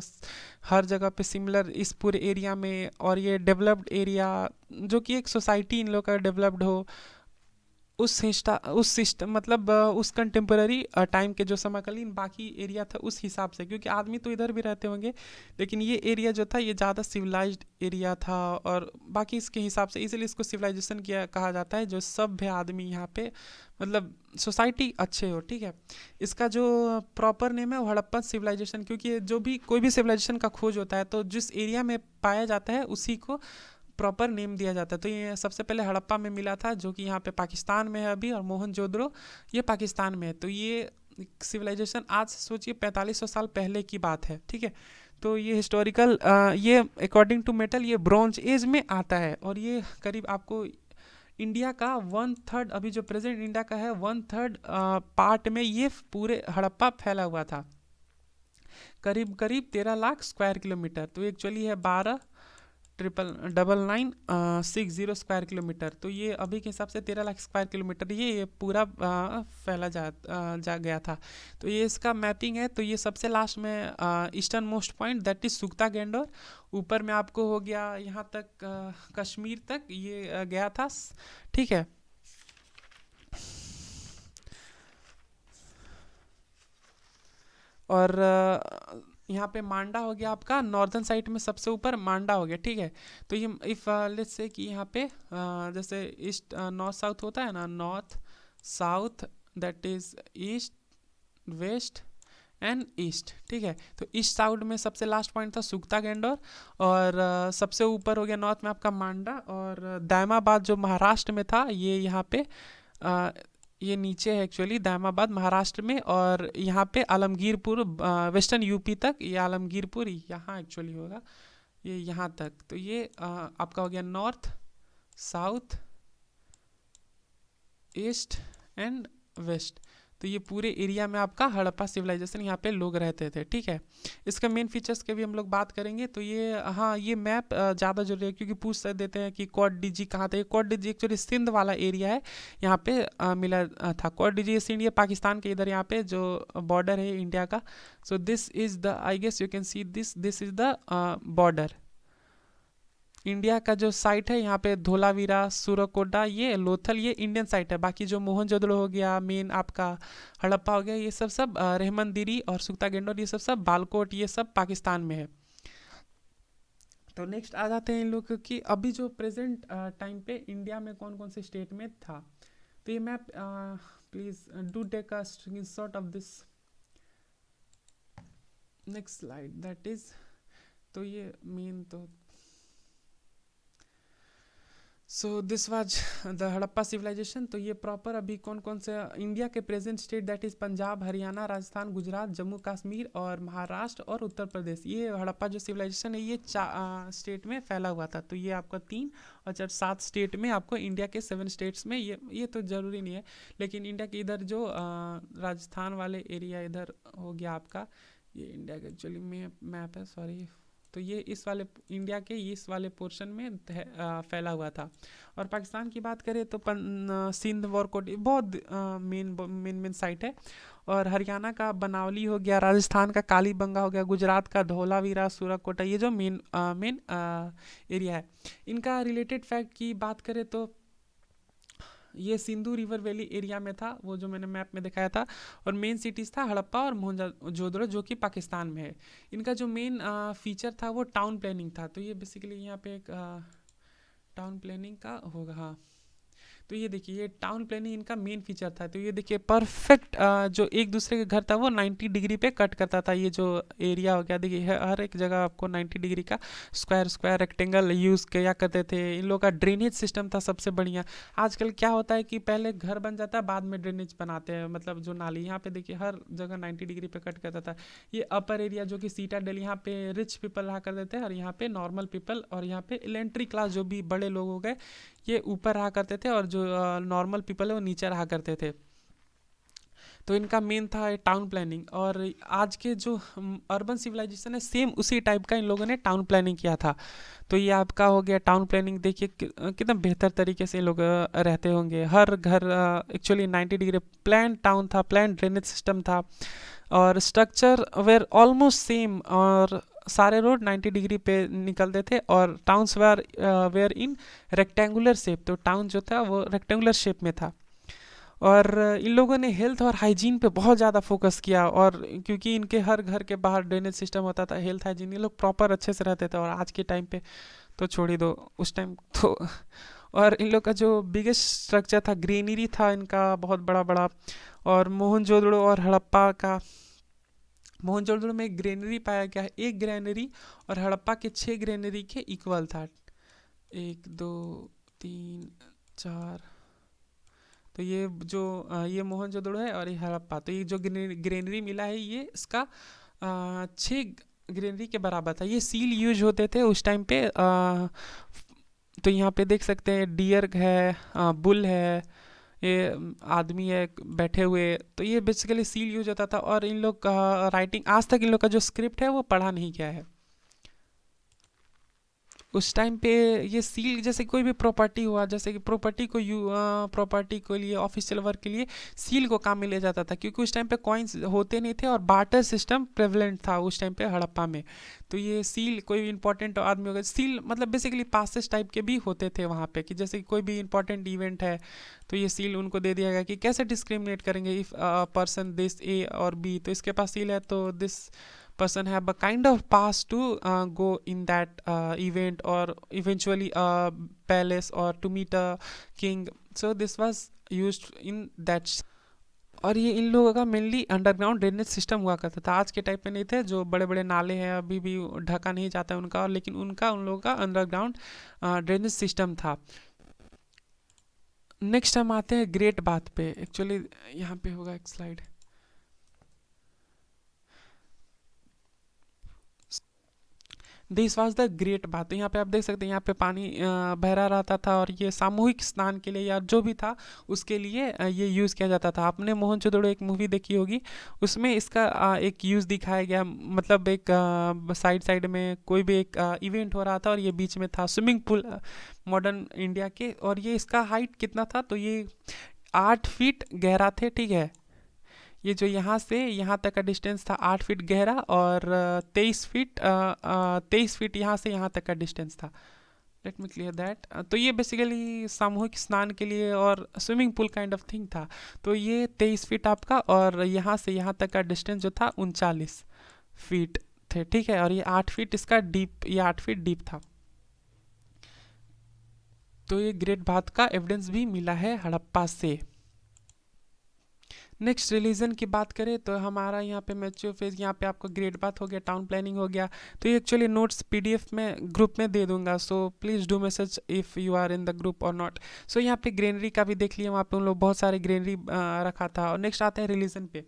हर जगह पे सिमिलर इस पूरे एरिया में। और ये डेवलप्ड एरिया जो कि एक सोसाइटी इन लोग का डेवलप्ड हो उस सिस्टम, मतलब उस कंटेम्पररी टाइम के जो समकालीन बाकी एरिया था उस हिसाब से, क्योंकि आदमी तो इधर भी रहते होंगे लेकिन ये एरिया जो था ये ज़्यादा सिविलाइज्ड एरिया था और बाकी इसके हिसाब से, इसलिए इसको सिविलाइजेशन किया कहा जाता है, जो सभ्य आदमी यहाँ पे मतलब सोसाइटी अच्छे हो। ठीक है, इसका जो प्रॉपर नेम है वो हड़प्पन सिविलाइजेशन, क्योंकि जो भी कोई भी सिविलाइजेशन का खोज होता है तो जिस एरिया में पाया जाता है उसी को प्रॉपर नेम दिया जाता है। तो ये सबसे पहले हड़प्पा में मिला था, जो कि यहाँ पे पाकिस्तान में है अभी, और मोहनजोदड़ो ये पाकिस्तान में है। तो ये सिविलाइजेशन आज से सोचिए 4500 साल पहले की बात है, ठीक है। तो ये हिस्टोरिकल, ये अकॉर्डिंग टू मेटल ये ब्रॉन्ज एज में आता है, और ये करीब आपको इंडिया का 1/3, अभी जो प्रेजेंट इंडिया का है 1/3 पार्ट में ये पूरे हड़प्पा फैला हुआ था, करीब करीब 13 लाख स्क्वायर किलोमीटर। तो एक्चुअली है 12,999,60 स्क्वायर किलोमीटर। तो ये अभी के हिसाब से 13 लाख स्क्वायर किलोमीटर ये पूरा फैला जा गया था। तो ये इसका मैपिंग है। तो ये सबसे लास्ट में eastern most point that is सुक्ता गेंडोर, ऊपर में आपको हो गया यहाँ तक कश्मीर तक ये गया था, ठीक है। और यहाँ पे मांडा हो गया आपका नॉर्दर्न साइड में, सबसे ऊपर मांडा हो गया, ठीक है। तो ये इफ़ लेट्स से कि यहाँ पे जैसे ईस्ट नॉर्थ साउथ होता है ना, north south that is east west and east, ठीक है। तो ईस्ट साउथ में सबसे लास्ट पॉइंट था सुक्ता गेंडोर, और सबसे ऊपर हो गया नॉर्थ में आपका मांडा, और दायमाबाद जो महाराष्ट्र में था ये यहाँ पे ये नीचे है एक्चुअली, दायमाबाद महाराष्ट्र में, और यहाँ पे आलमगीरपुर वेस्टर्न यूपी तक, ये आलमगीरपुर यहाँ एक्चुअली होगा, ये यहाँ तक। तो ये आपका हो गया north south east and west. तो ये पूरे एरिया में आपका हड़प्पा सिविलाइजेशन यहाँ पे लोग रहते थे, ठीक है। इसका मेन फीचर्स के भी हम लोग बात करेंगे। तो ये हाँ, ये मैप ज़्यादा जरूरी है, क्योंकि पूछ देते हैं कि कोट डीजी कहाँ था। ये कोट डीजी एक्चुअली सिंध वाला एरिया है, यहाँ पे मिला था। कोट डीजी सिंध ये पाकिस्तान के इधर यहाँ पे जो बॉर्डर है इंडिया का। So this is the, I guess you can see this is the border. India का जो साइट है यहाँ पे धोलावीरा सूरकोटा ये लोथल ये इंडियन साइट है। बाकी जो मोहनजोदड़ो हो गया, मेन आपका हड़प्पा हो गया, ये सब रहमनदिरी और सुक्ता गेंडोर ये सब बालकोट ये सब पाकिस्तान में है। तो नेक्स्ट आ जाते हैं इन लोग कि अभी जो प्रेजेंट टाइम पे इंडिया में कौन कौन से स्टेट में था। तो ये map please do take a screenshot of this next slide that is. तो ये मेन तो so this was the Harappa civilisation. तो ये प्रॉपर अभी कौन कौन से इंडिया के present state that is Punjab, Haryana, Rajasthan, Gujarat, Jammu Kashmir और महाराष्ट्र और उत्तर प्रदेश। ये हड़प्पा जो सिविलाइजेशन है ये स्टेट में फैला हुआ था। तो ये आपका 3 और 7 स्टेट में, आपको इंडिया के 7 स्टेट्स में, ये तो ज़रूरी नहीं है, लेकिन इंडिया के इधर जो राजस्थान वाले एरिया इधर हो गया आपका, ये इंडिया का एक्चुअली मैप है, सॉरी। तो ये इस वाले इंडिया के इस वाले पोर्शन में फैला हुआ था। और पाकिस्तान की बात करें तो सिंध वॉरकोट बहुत मेन साइट है। और हरियाणा का बनावली हो गया, राजस्थान का कालीबंगा हो गया, गुजरात का धौलावीरा सूरकोटा, ये जो मेन एरिया है। इनका रिलेटेड फैक्ट की बात करें तो ये सिंधु रिवर वैली एरिया में था, वो जो मैंने मैप में दिखाया था। और मेन सिटीज़ था हड़प्पा और मोहनजोदड़ो जो कि पाकिस्तान में है। इनका जो मेन फीचर था वो टाउन प्लानिंग था। तो ये बेसिकली यहाँ पे एक टाउन प्लानिंग का होगा, हाँ। तो ये देखिए ये टाउन प्लानिंग इनका मेन फीचर था। तो ये देखिए परफेक्ट जो एक दूसरे के घर था वो 90 डिग्री पे कट करता था। ये जो एरिया हो गया देखिए हर एक जगह आपको 90 डिग्री का स्क्वायर रेक्टेंगल यूज़ किया करते थे। इन लोगों का ड्रेनेज सिस्टम था सबसे बढ़िया। आजकल क्या होता है कि पहले घर बन जाता है बाद में ड्रेनेज बनाते हैं, मतलब जो नाली, यहाँ पे देखिए हर जगह 90 डिग्री पे कट करता था। ये अपर एरिया जो कि सीटाडेल, यहाँ पे रिच पीपल रहा करते थे, और यहाँ पे नॉर्मल पीपल, और यहाँ पे एलिमेंट्री क्लास जो भी बड़े लोग हो गए ये ऊपर रहा करते थे, और जो नॉर्मल पीपल है वो नीचे रहा करते थे। तो इनका मेन था टाउन प्लानिंग। और आज के जो अर्बन सिविलाइजेशन है सेम उसी टाइप का इन लोगों ने टाउन प्लानिंग किया था। तो ये आपका हो गया टाउन प्लानिंग। देखिए कितना बेहतर तरीके से लोग रहते होंगे। हर घर एक्चुअली 90 डिग्री प्लान टाउन था, प्लान ड्रेनेज सिस्टम था, और स्ट्रक्चर वेर ऑलमोस्ट सेम, और सारे रोड 90 डिग्री पे निकलते थे, और towns were in rectangular shape. तो टाउन जो था वो रेक्टेंगुलर शेप में था। और इन लोगों ने हेल्थ और हाइजीन पे बहुत ज़्यादा फोकस किया, और क्योंकि इनके हर घर के बाहर ड्रेनेज सिस्टम होता था, हेल्थ हाइजीन ये लोग प्रॉपर अच्छे से रहते थे। और आज के टाइम पे तो छोड़ ही दो, उस टाइम तो और इन लोग का जो बिगेस्ट स्ट्रक्चर था ग्रेनरी था इनका बहुत बड़ा बड़ा। और मोहनजोदड़ो और हड़प्पा का, मोहनजोदड़ो में एक ग्रेनरी पाया गया है, एक ग्रेनरी, और हड़प्पा के 6 ग्रेनरी के इक्वल था। एक दो तीन चार। तो ये जो ये मोहनजोदड़ो है और ये हड़प्पा, तो ये जो ग्रेनरी मिला है ये इसका 6 ग्रेनरी के बराबर था। ये सील यूज होते थे उस टाइम पे। तो यहाँ पे देख सकते हैं डियर है, बुल है, ये आदमी है बैठे हुए। तो ये बेसिकली सील यूज होता था। और इन लोग का राइटिंग आज तक इन लोग का जो स्क्रिप्ट है वो पढ़ा नहीं गया है। उस टाइम पे ये सील जैसे कोई भी प्रॉपर्टी हुआ, जैसे कि प्रॉपर्टी को प्रॉपर्टी के लिए ऑफिशियल वर्क के लिए सील को काम में लिया जाता था, क्योंकि उस टाइम पे कॉइन्स होते नहीं थे और बार्टर सिस्टम प्रेवलेंट था उस टाइम पे हड़प्पा में। तो ये सील कोई भी इंपॉर्टेंट आदमी होगा, सील मतलब बेसिकली पासेस टाइप के भी होते थे वहाँ पे, कि जैसे कि कोई भी इंपॉर्टेंट इवेंट है तो ये सील उनको दे दिया गया कि कैसे डिस्क्रिमिनेट करेंगे इफ़ पर्सन दिस ए और बी, तो इसके पास सील है तो this person have a kind of pass to go in that event or eventually a palace or to meet a king. So this was used in that। और ये इन लोगों का mainly underground drainage system हुआ करता था। आज के type में नहीं थे, जो बड़े बड़े नाले हैं अभी भी ढका नहीं जाता है उनका, और लेकिन उनका उन लोगों का अंडरग्राउंड ड्रेनेज सिस्टम था। नेक्स्ट हम आते हैं ग्रेट बाथ पे। एक्चुअली यहाँ पे होगा एक slide. This was the great बात। तो यहाँ पे आप देख सकते हैं यहाँ पे पानी बह रहा रहता था, और ये सामूहिक स्नान के लिए या जो भी था उसके लिए ये यूज़ किया जाता था। आपने मोहनजोदड़ो एक मूवी देखी होगी, उसमें इसका एक यूज़ दिखाया गया। मतलब एक साइड साइड में कोई भी एक इवेंट हो रहा था और ये बीच में था स्विमिंग पूल मॉडर्न इंडिया के। और ये इसका हाइट कितना था, तो ये 8 फीट गहरा थे, ठीक है। ये जो यहाँ से यहाँ तक का डिस्टेंस था 8 फीट गहरा, और 23 फीट यहाँ से यहाँ तक का डिस्टेंस था। Let me clear that. तो ये बेसिकली सामूहिक स्नान के लिए और swimming pool kind of thing था। तो ये 23 फीट आपका, और यहाँ से यहाँ तक का डिस्टेंस जो था 39 फीट थे, ठीक है। और ये 8 फीट इसका डीप, ये 8 फीट डीप था। तो ये ग्रेट बाथ का एविडेंस भी मिला है हड़प्पा से। नेक्स्ट रिलीजन की बात करें तो हमारा यहाँ पे मैच्योर फेज, यहाँ पे आपको ग्रेट बात हो गया, टाउन प्लानिंग हो गया। तो ये एक्चुअली नोट्स पीडीएफ में ग्रुप में दे दूंगा, so please do message if you are in the group और नॉट। सो यहाँ पे ग्रेनरी का भी देख लिया, वहाँ पे उन लोग बहुत सारे ग्रेनरी रखा था। और नेक्स्ट आते हैं रिलीजन पे।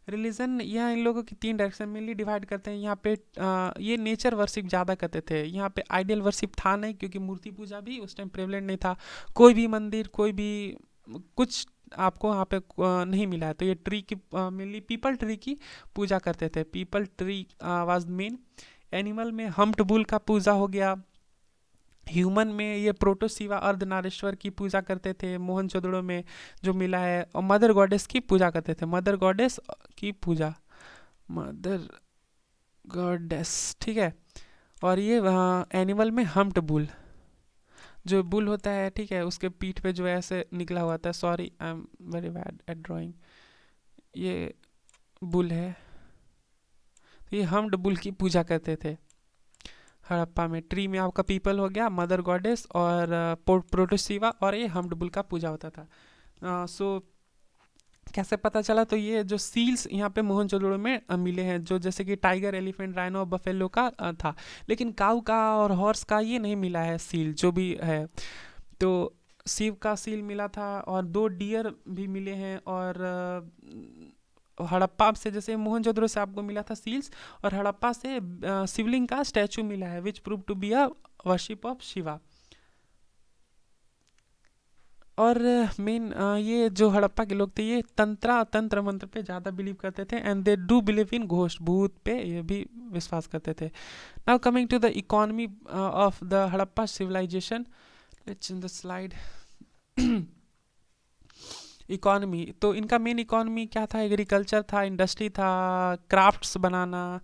रिलीजन यहाँ इन लोगों की 3 डायरेक्शन मेनली डिवाइड करते हैं। यहाँ पे ये नेचर वर्शिप ज़्यादा करते थे। यहाँ पे आइडियल वर्शिप था नहीं, क्योंकि मूर्ति पूजा भी उस टाइम प्रेवलेंट नहीं था। कोई भी मंदिर, कोई भी कुछ आपको वहाँ पे नहीं मिला है। तो ये ट्री की मेनली पीपल ट्री की पूजा करते थे। People tree was main. Animal में हम्प्ड बुल का पूजा हो गया। ह्यूमन में ये प्रोटोसिवा अर्धनारीश्वर की पूजा करते थे मोहनजोदड़ो में जो मिला है। और मदर गॉडेस की पूजा करते थे, मदर गॉडेस की पूजा, मदर गॉडेस, ठीक है। और ये एनिमल में हम्प्ड बुल, जो बुल होता है, ठीक है, उसके पीठ पे जो ऐसे निकला हुआ था, sorry I am very bad at drawing, ये बुल है। तो ये हम्प्ड बुल की पूजा करते थे हड़प्पा में। ट्री में आपका पीपल हो गया, मदर गॉडेस और प्रोटोसिवा, और ये हम्प्ड बुल का पूजा होता था। सो कैसे पता चला, तो ये जो सील्स यहाँ पे मोहनजोदड़ो में मिले हैं, जो जैसे कि टाइगर, एलिफेंट, राइनो और बफेलो का था। लेकिन काऊ का और हॉर्स का ये नहीं मिला है सील, जो भी है। तो शिव का सील मिला था, और 2 डियर भी मिले हैं। और हड़प्पा से, जैसे मोहनजोदड़ो से आपको मिला था सील्स, और हड़प्पा से शिवलिंग का स्टैचू मिला है, which prove to be a worship of Shiva. और मेन ये जो हड़प्पा के लोग थे ये तंत्र मंत्र पे ज़्यादा बिलीव करते थे, and they do believe in ghost, भूत पे ये भी विश्वास करते थे। Now coming to the economy of the Harappa civilisation, let's in the slide. Economy, तो इनका मेन इकोनॉमी क्या था, एग्रीकल्चर था, इंडस्ट्री था, क्राफ्ट्स बनाना,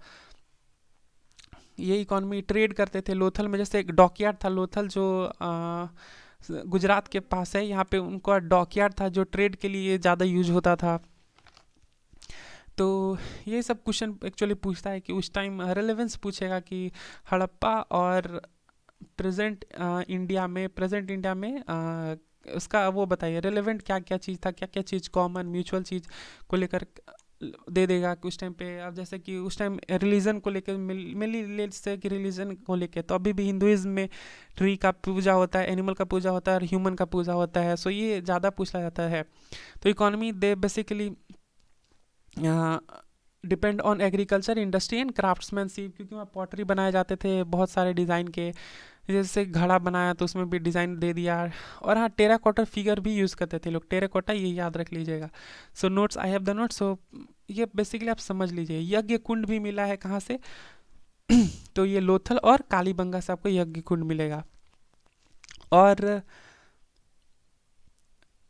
ये इकोनॉमी। ट्रेड करते थे लोथल में, जैसे एक डॉकयार्ड था लोथल जो गुजरात के पास है, यहाँ पे उनका डॉकयार्ड था जो ट्रेड के लिए ज़्यादा यूज होता था। तो ये सब क्वेश्चन एक्चुअली पूछता है कि उस टाइम रेलेवेंस पूछेगा कि हड़प्पा और प्रेजेंट इंडिया में उसका वो बताइए रेलेवेंट क्या क्या चीज़ था, क्या क्या चीज़ कॉमन म्यूचुअल चीज़ को लेकर दे देगा कि उस टाइम पे। अब जैसे कि उस टाइम रिलीजन को लेकर मेनली लेट्स से कि रिलीजन को लेकर, तो अभी भी हिंदुइज्म में ट्री का पूजा होता है, एनिमल का पूजा होता है और ह्यूमन का पूजा होता है, सो ये ज़्यादा पूछा जाता है। तो economy they basically depend on agriculture, industry and craftsmanship, क्योंकि वहाँ पॉटरी बनाए जाते थे बहुत सारे डिज़ाइन के। जैसे घड़ा बनाया तो उसमें भी डिज़ाइन दे दिया। और हाँ, टेराकोटा फिगर भी यूज़ करते थे लोग, टेराकोटा, ये याद रख लीजिएगा। So notes, I have the notes. So ये बेसिकली आप समझ लीजिए। यज्ञ कुंड भी मिला है कहाँ से? तो ये लोथल और कालीबंगा से आपको यज्ञ कुंड मिलेगा। और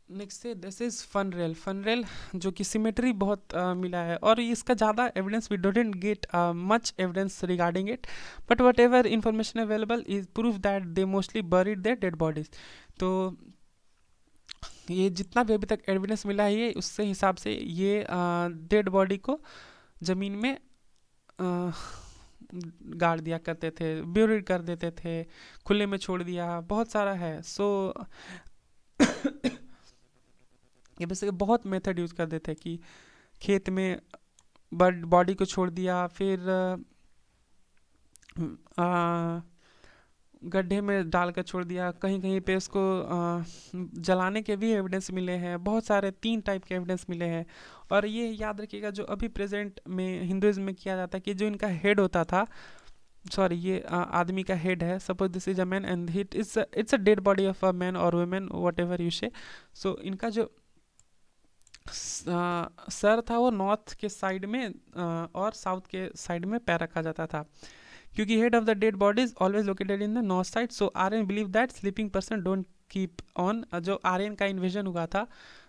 नेक्स्ट है this is funeral. Funeral जो कि सिमेट्री बहुत मिला है, और इसका ज़्यादा evidence we don't get much evidence regarding it, but whatever information available is prove that they mostly buried their dead bodies. तो ये जितना भी अभी तक एविडेंस मिला है, ये उससे हिसाब से ये डेड बॉडी को ज़मीन में अ, गाड़ दिया करते थे, ब्यूरिड कर देते थे, खुले में छोड़ दिया, बहुत सारा है। सो ये बेसिकली बहुत मेथड यूज़ कर देते हैं कि खेत में बॉडी को छोड़ दिया, फिर आ, गड्ढे में डालकर छोड़ दिया, कहीं कहीं पे इसको जलाने के भी एविडेंस मिले हैं, बहुत सारे 3 टाइप के एविडेंस मिले हैं। और ये याद रखिएगा, जो अभी प्रेजेंट में हिंदुइज्म में किया जाता है कि जो इनका हेड होता था, सॉरी ये आदमी का हेड है, suppose this is a man and it's a dead body of a man और वुमेन, वट एवर यू से। सो इनका जो सर था वो नॉर्थ के साइड में और साउथ के साइड में पैर रखा जाता था, क्योंकि head of the dead body is always located in the north side. So Aryan believe that sleeping person don't keep on. जो आर्यन का इन्वेजन हुआ था,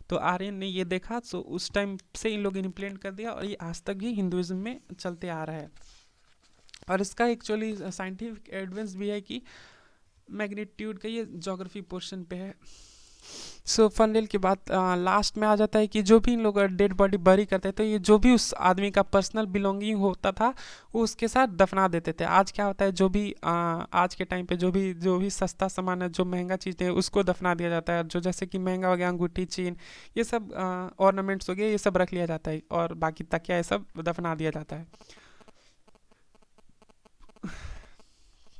तो आर्यन ने ये देखा, सो उस टाइम से इन लोग इम्प्लीमेंट कर दिया, और ये आज तक भी हिंदुइज्म में चलते आ रहा है। और इसका एक्चुअली साइंटिफिक एविडेंस भी है कि मैग्नीट्यूड का, ये जोग्राफी पोर्शन पे है। सो फनरेल के बाद लास्ट में आ जाता है कि जो भी इन लोग डेड बॉडी बरी करते थे, तो ये जो भी उस आदमी का पर्सनल बिलोंगिंग होता था वो उसके साथ दफना देते थे। आज क्या होता है, जो भी आज के टाइम पे जो भी सस्ता सामान है, जो महंगा चीज़ है, उसको दफना दिया जाता है। जो जैसे कि महंगा हो गया अंगूठी, चेन, ये सब ऑर्नामेंट्स हो गए, ये सब रख लिया जाता है, और बाकी तकिया ये सब दफना दिया जाता है।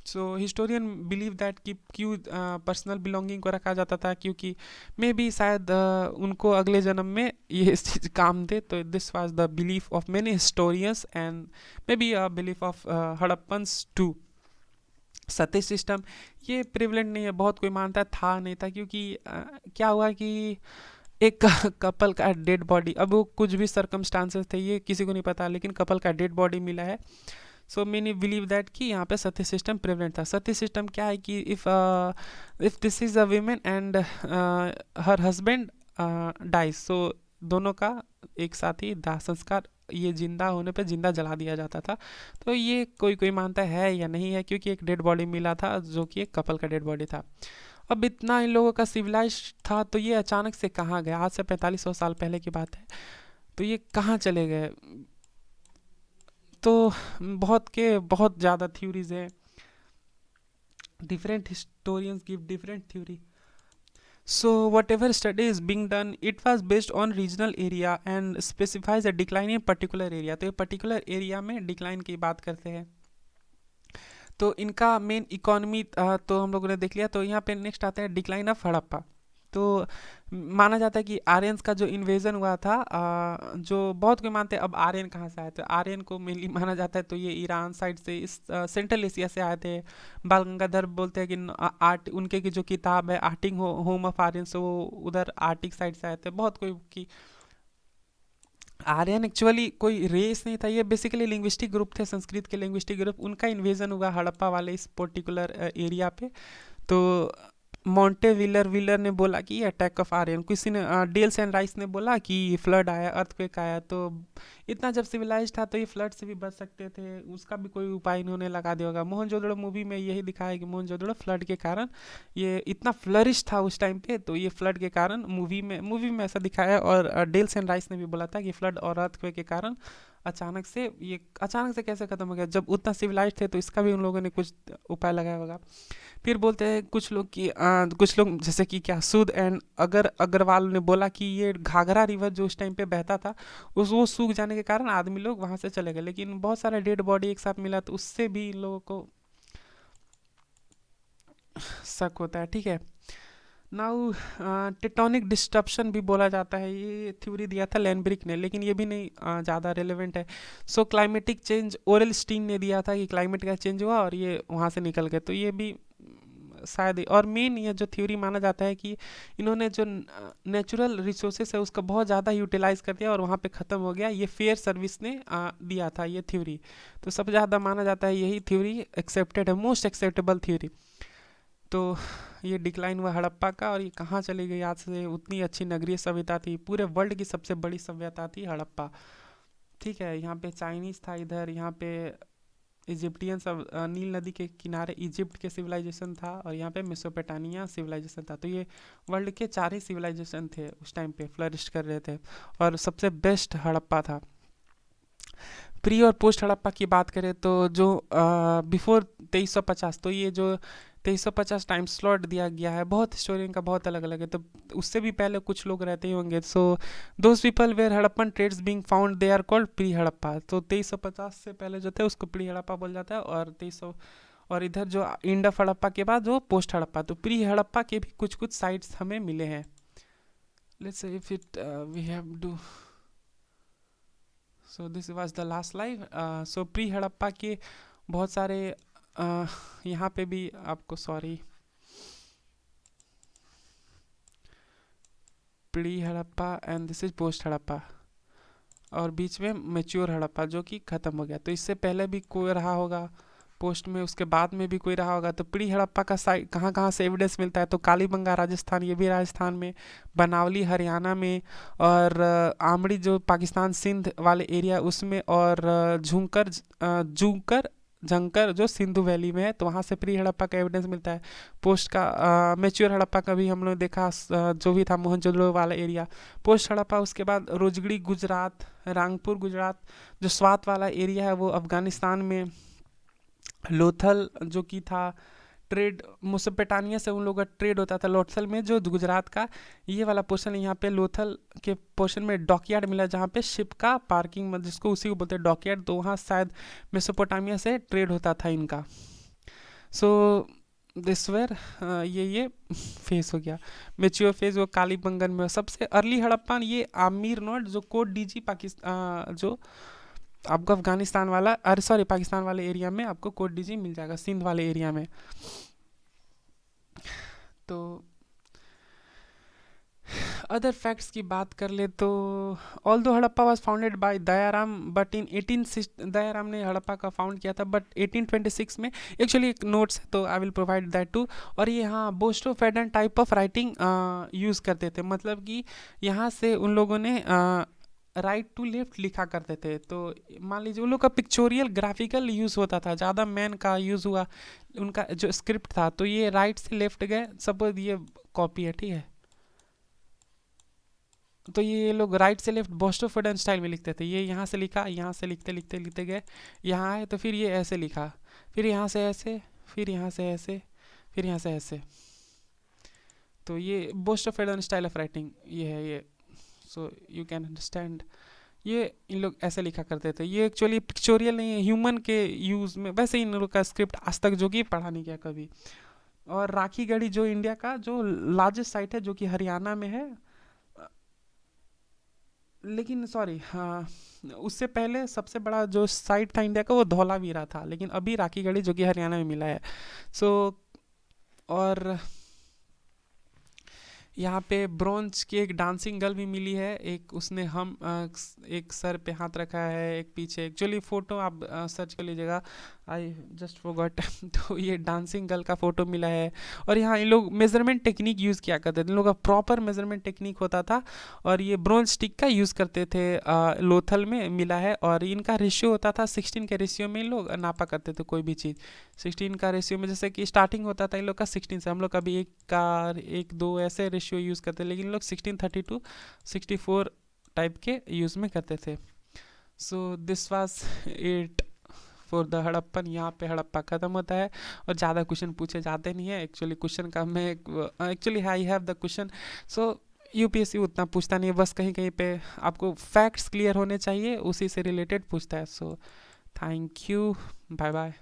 सो हिस्टोरियन बिलीव दैट कि क्यों पर्सनल बिलोंगिंग को रखा जाता था, क्योंकि मे बी शायद उनको अगले जन्म में ये चीज़ काम दे। तो this was the belief of many historians and may be a belief of Harappans too. Sati system ये प्रिवलेंट नहीं है, बहुत कोई मानता था नहीं था, क्योंकि क्या हुआ कि एक कपल का डेड बॉडी, अब वो कुछ भी सर्कमस्टांसेस थे ये किसी को नहीं पता, लेकिन कपल का डेड बॉडी मिला है। सो मैनी बिलीव दैट कि यहाँ पे सती सिस्टम प्रेवलेंट था। सती सिस्टम क्या है कि if this is a women and her husband dies, so दोनों का एक साथ ही दाह संस्कार, ये जिंदा होने पे जिंदा जला दिया जाता था। तो ये कोई कोई मानता है या नहीं है, क्योंकि एक डेड बॉडी मिला था जो कि एक कपल का डेड बॉडी था। अब इतना इन लोगों का सिविलाइज था, तो ये अचानक से कहाँ गया? आज से 4500 साल पहले की बात है, तो ये कहाँ चले गए? तो बहुत ज़्यादा थ्योरीज है, different historians give different theory. So whatever study is being done, it was based on regional area and specifies a decline in particular area। तो ये particular area में decline की बात करते हैं। तो इनका मेन इकोनॉमी तो हम लोगों ने देख लिया। तो यहाँ पे नेक्स्ट आता है डिक्लाइन ऑफ हड़प्पा। तो माना जाता है कि आर्यंस का जो इन्वेजन हुआ था, जो बहुत कोई मानते हैं अब आर्यन कहाँ से आए थे, आर्यन को मेनली माना जाता है तो ये ईरान साइड से, इस सेंट्रल एशिया से आए थे। बाल गंगाधर बोलते हैं कि आर्ट उनके की जो किताब है आर्टिंग होम ऑफ आर्यंस, वो उधर आर्टिक साइड से आए थे। बहुत कोई की आर्यन एक्चुअली कोई रेस नहीं था, ये बेसिकली लिंग्विस्टिक ग्रुप थे, संस्कृत के लिंग्विस्टिक ग्रुप, उनका इन्वेजन हुआ हड़प्पा वाले इस पर्टिकुलर एरिया पे। तो मॉन्टे विलर ने बोला कि ये अटैक ऑफ आर्यन, किसी ने डेल्स एंड राइस ने बोला कि फ्लड आया, अर्थक्वेक आया। तो इतना जब सिविलाइज था तो ये फ्लड से भी बच सकते थे, उसका भी कोई उपाय इन्होंने लगा दिया होगा। मोहनजोदड़ो मूवी में यही दिखाया कि मोहनजोदड़ो फ्लड के कारण ये इतना फ्लरिश था उस टाइम पे, तो ये फ्लड के कारण मूवी में ऐसा दिखाया। और डेल्स एंड राइस ने भी बोला था कि फ्लड और अर्थक्वेक के कारण अचानक से ये अचानक से कैसे ख़त्म हो गया, जब उतना सिविलाइज थे तो इसका भी उन लोगों ने कुछ उपाय लगाया होगा। फिर बोलते हैं कुछ लोग कि कुछ लोग जैसे कि क्या सूद एंड अगर अग्रवाल ने बोला कि ये घाघरा रिवर जो उस टाइम पे बहता था उस वो सूख जाने के कारण आदमी लोग वहाँ से चले गए, लेकिन बहुत सारा डेड बॉडी एक साथ मिला तो उससे भी इन लोगों को शक होता है, ठीक है। नाउ टेक्टोनिक डिस्ट्रप्शन भी बोला जाता है, ये थ्योरी दिया था लैंडब्रिक ने, लेकिन ये भी नहीं ज़्यादा रेलेवेंट है। सो क्लाइमेटिक चेंज ओरल स्टीन ने दिया था कि क्लाइमेट का चेंज हुआ और ये वहाँ से निकल गए, तो ये भी शायद और मेन ये जो थ्योरी माना जाता है कि इन्होंने जो नेचुरल रिसोर्सेस है उसका बहुत ज़्यादा यूटिलाइज कर दिया और वहाँ पे ख़त्म हो गया, ये फेयर सर्विस ने दिया था ये थ्योरी। तो सबसे ज़्यादा माना जाता है यही थ्योरी एक्सेप्टेड है, मोस्ट एक्सेप्टेबल थ्योरी। तो ये डिक्लाइन हुआ हड़प्पा का, और ये कहाँ चली गई आज से उतनी अच्छी नगरीय सभ्यता थी, पूरे वर्ल्ड की सबसे बड़ी सभ्यता थी हड़प्पा, ठीक है। यहाँ पे चाइनीज़ था, इधर यहाँ पे इजिप्टियन सब नील नदी के किनारे इजिप्ट के सिविलाइजेशन था, और यहाँ पे मेसोपोटामिया सिविलाइजेशन था। तो ये वर्ल्ड के 4 ही सिविलाइजेशन थे उस टाइम पे फ्लरिश कर रहे थे, और सबसे बेस्ट हड़प्पा था। प्री और पोस्ट हड़प्पा की बात करें तो जो बिफोर 2350, तो ये जो 2350 टाइम स्लॉट दिया गया है, बहुत हिस्टोरियन का बहुत अलग अलग है, तो उससे भी पहले कुछ लोग रहते ही होंगे। So those people were Harappan trades being found they are called pre Harappa. तो 2350 से पहले जो थे उसको प्री हड़प्पा बोल जाता है, और 2300 और इधर जो इंड ऑफ हड़प्पा के बाद जो पोस्ट हड़प्पा, तो प्री हड़प्पा के भी कुछ कुछ साइट्स हमें मिले हैं। Let's say if it we have do, so this was the last live. So pre Harappa के बहुत सारे यहाँ पे भी आपको sorry pre Harappa and this is post Harappa, और बीच में मेच्योर हड़प्पा जो कि ख़त्म हो गया। तो इससे पहले भी कोई रहा होगा, पोस्ट में उसके बाद में भी कोई रहा होगा। तो प्री हड़प्पा का साइट कहाँ कहाँ से एविडेंस मिलता है, तो कालीबंगा राजस्थान, ये भी राजस्थान में, बनावली हरियाणा में, और आमड़ी जो पाकिस्तान सिंध वाले एरिया उसमें, और जूकर जंकर जो सिंधु वैली में है, तो वहाँ से प्री हड़प्पा का एविडेंस मिलता है। पोस्ट का मेच्योर हड़प्पा का भी हम लोग देखा, जो भी था मोहनजोदड़ो वाला एरिया। पोस्ट हड़प्पा उसके बाद रोजगड़ी गुजरात, रांगपुर गुजरात, जो स्वात वाला एरिया है वो अफगानिस्तान में, लोथल जो कि था ट्रेड मेसोपोटामिया से उन लोगों का ट्रेड होता था, लोथल में जो गुजरात का ये वाला पोर्शन, यहाँ पे लोथल के पोर्शन में डॉकयार्ड मिला जहाँ पे शिप का पार्किंग जिसको उसी को बोलते हैं डॉकयार्ड, तो वहाँ शायद मेसोपोटामिया से ट्रेड होता था इनका। सो दिस वेर ये फेस हो गया। मेच्योर फेज वो कालीबंगन में। सबसे अर्ली हड़प्पा ये आमिर नोट जो कोट डीजी पाकिस्तान जो आपको अफगानिस्तान वाला, अरे सॉरी पाकिस्तान वाले एरिया में आपको कोट डीजी मिल जाएगा, सिंध वाले एरिया में। तो अदर फैक्ट्स की बात कर ले तो ऑल दो Harappa was founded by Dayaram, but in 18 Dayaram ने हड़प्पा का फाउंड किया था, बट 1826 में एक्चुअली एक नोट्स है तो I will provide that too. और ये यहाँ boustrophedon type of writing use करते थे, मतलब कि यहाँ से उन लोगों ने राइट टू लेफ्ट लिखा करते थे। तो मान लीजिए उन लोग का पिक्चोरियल ग्राफिकल यूज़ होता था, ज़्यादा मैन का यूज़ हुआ उनका जो स्क्रिप्ट था, तो ये राइट से लेफ्ट गए, सपोज ये कॉपी है, ठीक है, तो ये लोग राइट से लेफ्ट बोस्टोफोडन स्टाइल में लिखते थे। ये यहाँ से लिखा, यहाँ से लिखते लिखते लिखते गए, यहाँ आए तो फिर ये ऐसे लिखा, फिर यहाँ से ऐसे, फिर यहाँ से ऐसे, फिर यहाँ से ऐसे, तो ये बोस्टोफोडन स्टाइल ऑफ राइटिंग ये है ये। सो यू कैन अंडरस्टैंड, ये इन लोग ऐसे लिखा करते थे। ये एक्चुअली पिक्चोरियल नहीं है, ह्यूमन के यूज़ में, वैसे इन लोग का स्क्रिप्ट आज तक जो कि पढ़ा नहीं गया कभी। और राखी गढ़ी जो इंडिया का जो लार्जेस्ट साइट है जो कि हरियाणा में है, लेकिन सॉरी हाँ, उससे पहले सबसे बड़ा जो साइट था इंडिया का वो धौलावीरा था, लेकिन अभी राखी गढ़ी जो कि हरियाणा में मिला है। सो और यहाँ पे ब्रोंज की एक डांसिंग गर्ल भी मिली है, एक उसने हम एक सर पे हाथ रखा है, एक पीछे, एक्चुअली फ़ोटो आप सर्च कर लीजिएगा, आई जस्ट फॉरगॉट तो ये डांसिंग गर्ल का फ़ोटो मिला है। और यहाँ इन लोग मेज़रमेंट टेक्निक यूज़ किया करते थे, इन लोग का प्रॉपर मेज़रमेंट टेक्निक होता था, और ये ब्रोंज स्टिक का यूज़ करते थे, लोथल में मिला है। और इनका रेशियो होता था 16 के रेशियो में इन लोग नापा करते थे कोई भी चीज़, 16 का रेशियो में, जैसे कि स्टार्टिंग होता था इन लोग का 16 से, हम लोग कभी 1 ऐसे रेशियो यूज़ करते, लेकिन लोग 16 32 64 टाइप के यूज़ में करते थे। सो this was it for the Harappan. यहाँ पे हड़प्पा ख़त्म होता है और ज़्यादा क्वेश्चन पूछे जाते नहीं है एक्चुअली। क्वेश्चन का मैं actually I have the question. So UPSC उतना पूछता नहीं है, बस कहीं कहीं पे आपको फैक्ट्स क्लियर होने चाहिए, उसी से रिलेटेड पूछता है। So thank you, bye bye.